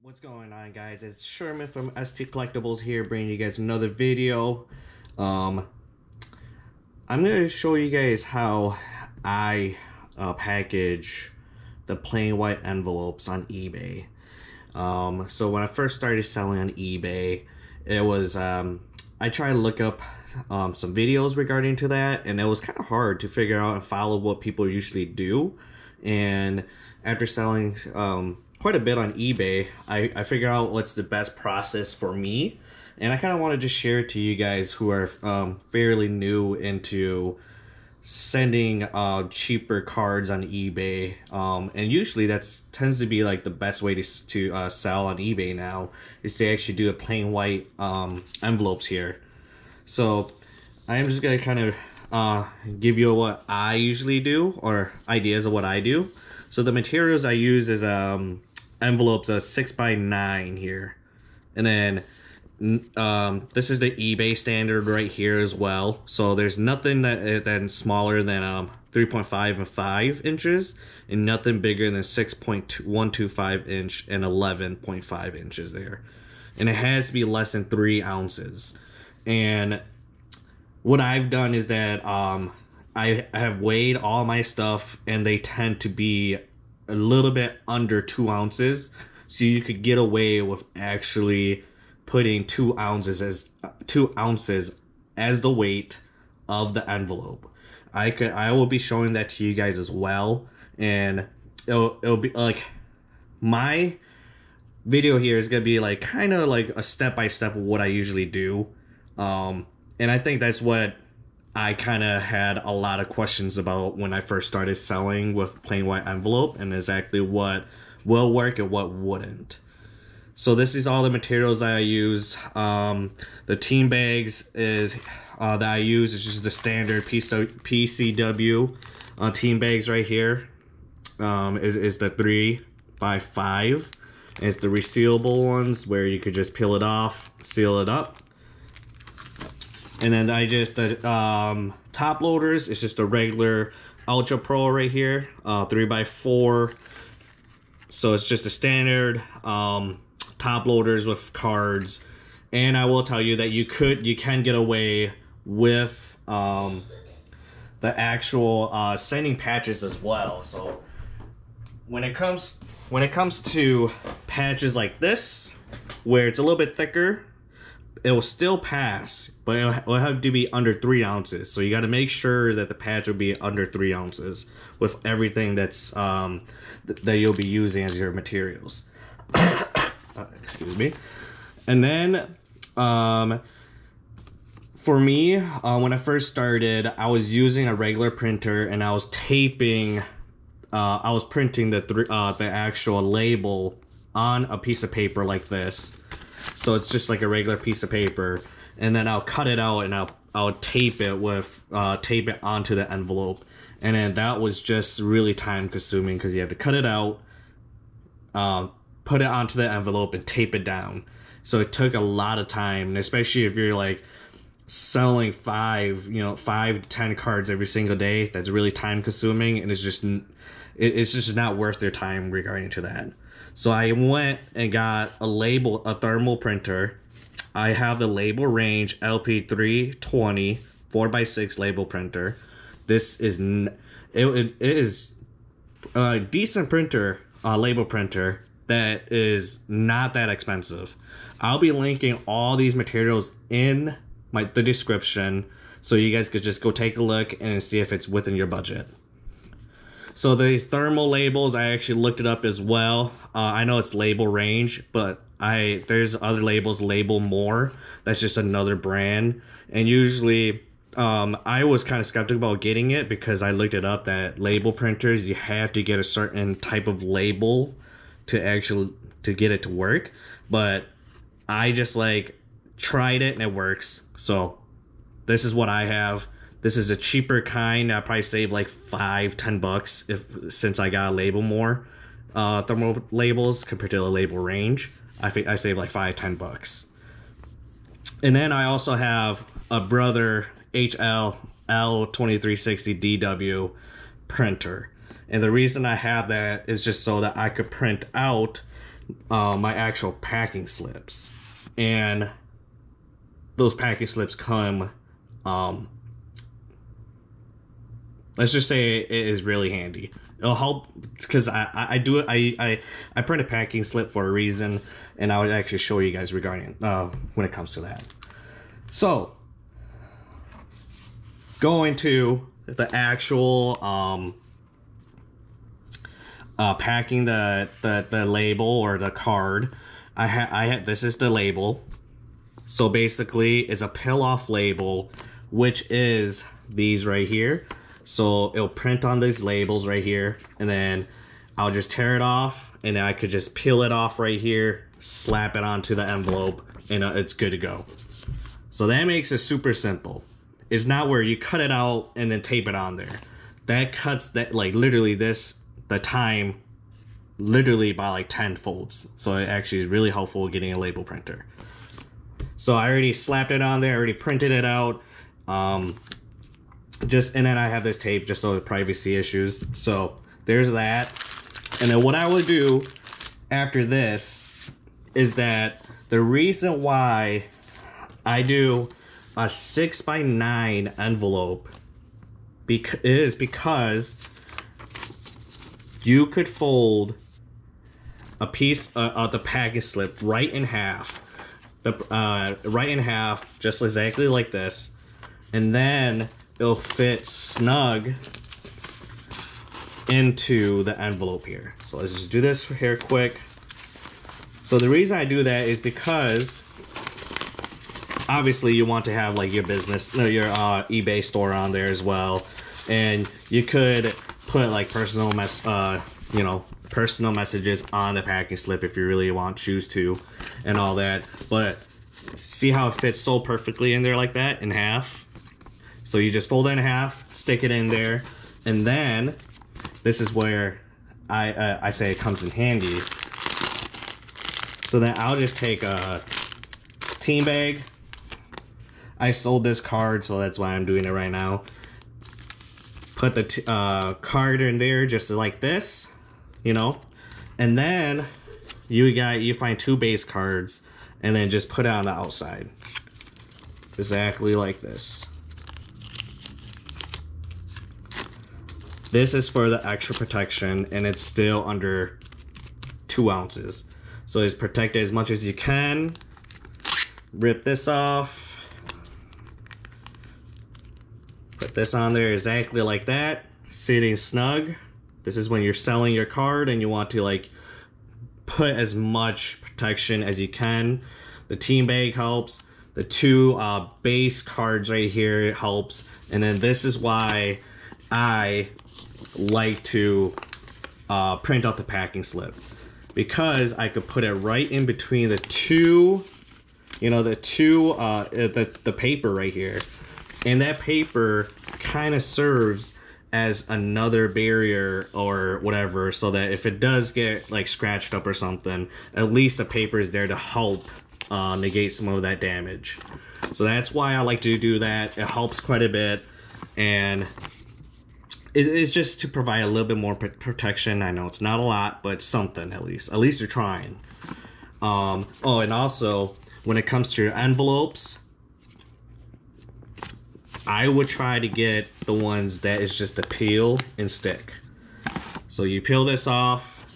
What's going on, guys? It's Sherman from ST Collectibles here, bringing you guys another video. I'm going to show you guys how I package the plain white envelopes on eBay. So when I first started selling on eBay, it was I tried to look up some videos regarding to that, and it was kind of hard to figure out and follow what people usually do. And after selling quite a bit on eBay, I figured out what's the best process for me, and I kind of want to just share it to you guys who are fairly new into sending cheaper cards on eBay, and usually that tends to be like the best way to sell on eBay now, is to actually do a plain white envelopes here. So I am just gonna kind of give you what I usually do, or ideas of what I do. So the materials I use is envelopes 6x9 here, and then this is the eBay standard right here as well. So there's nothing that's smaller than 3.5 and 5 inches, and nothing bigger than 6.125 inch and 11.5 inches there, and it has to be less than 3 ounces. And what I've done is that I have weighed all my stuff, and they tend to be a little bit under 2 ounces, so you could get away with actually putting 2 ounces as the weight of the envelope. I will be showing that to you guys as well, and it'll be like, my video here is gonna be like kind of like a step-by-step of what I usually do, and I think that's what I kind of had a lot of questions about when I first started selling with plain white envelope, and exactly what will work and what wouldn't. So this is all the materials that I use. The team bags is that I use is just the standard PCW team bags right here. Is the 3x5. It's the resealable ones where you could just peel it off, seal it up. And then the top loaders is just a regular Ultra Pro right here, 3x4. So it's just a standard top loaders with cards. And I will tell you that you can get away with the actual sending patches as well. So when it comes to patches like this, where it's a little bit thicker, it will still pass, but it will have to be under 3 ounces. So you got to make sure that the patch will be under 3 ounces with everything that's that you'll be using as your materials. Excuse me. And then for me, when I first started, I was using a regular printer, and I was taping. I was printing the actual label on a piece of paper like this. So it's just like a regular piece of paper, and then I'll cut it out and I'll tape it onto the envelope. And then that was just really time consuming, because you have to cut it out, put it onto the envelope, and tape it down. So it took a lot of time, and especially if you're like selling 5 to 10 cards every single day, that's really time consuming, and it's just not worth their time regarding to that. So I went and got a thermal printer. I have the Label Range LP320 4x6 label printer. This is it is a decent printer, label printer that is not that expensive. I'll be linking all these materials in the description, so you guys could just go take a look and see if it's within your budget. So these thermal labels, I actually looked it up as well. I know it's Label Range, but there's other labels, Label More. That's just another brand. And usually, I was kind of skeptical about getting it, because I looked it up that label printers, you have to get a certain type of label to get it to work. But I just tried it and it works. So this is what I have. This is a cheaper kind. I probably save like $5-10 bucks since I got a Label More thermal labels compared to the Label Range. I save like $5-10 bucks. And then I also have a Brother HL L2360 DW printer, and the reason I have that is just so that I could print out my actual packing slips, and those packing slips come, let's just say it is really handy. It'll help because I print a packing slip for a reason, and I would actually show you guys regarding when it comes to that. So going to the actual packing the label or the card, I have this is the label. So basically it's a peel off label, which is these right here. So it'll print on these labels right here, and then I'll just tear it off, and then I could just peel it off right here, slap it onto the envelope, and it's good to go. So that makes it super simple. It's not where you cut it out and then tape it on there. That cuts that, like, literally the time literally by like 10 folds. So it actually is really helpful getting a label printer. So I already slapped it on there, I already printed it out. And then I have this tape just so the privacy issues. So there's that. And then what I will do after this is that the reason why I do a 6x9 envelope is because you could fold a piece of the package slip right in half, just exactly like this, and then it'll fit snug into the envelope here. So let's just do this here quick. So the reason I do that is because obviously you want to have like your business, your eBay store on there as well, and you could put like personal messages on the packing slip if you really choose to, and all that. But see how it fits so perfectly in there like that, in half. So you just fold it in half, stick it in there, and then this is where I say it comes in handy. So then I'll just take a team bag. I sold this card, so that's why I'm doing it right now. Put the card in there just like this, you know, and then you find 2 base cards, and then just put it on the outside, exactly like this. This is for the extra protection, and it's still under 2 ounces. So it's protected as much as you can. Rip this off. Put this on there exactly like that, sitting snug. This is when you're selling your card and you want to like put as much protection as you can. The team bag helps. The 2 base cards right here helps. And then this is why I like to print out the packing slip, because I could put it right in between the 2, you know, the paper right here, and that paper kind of serves as another barrier or whatever, so that if it does get like scratched up or something, at least the paper is there to help negate some of that damage. So that's why I like to do that. It helps quite a bit, and it's just to provide a little bit more protection. I know it's not a lot, but something at least. At least you're trying. Oh, and also when it comes to your envelopes, I would try to get the ones that is just a peel and stick. So you peel this off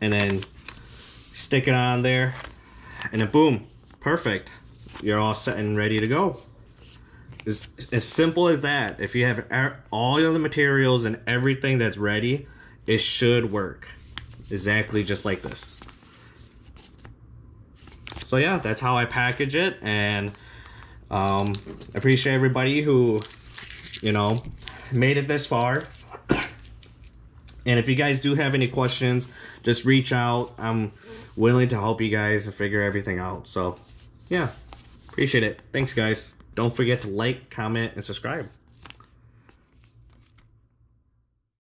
and then stick it on there, and then boom, perfect. You're all set and ready to go. It's as simple as that. If you have all the materials and everything that's ready, it should work exactly just like this. So yeah, that's how I package it, and I appreciate everybody who, you know, made it this far. And if you guys do have any questions, just reach out. I'm willing to help you guys figure everything out. So yeah, appreciate it. Thanks guys. Don't forget to like, comment, and subscribe.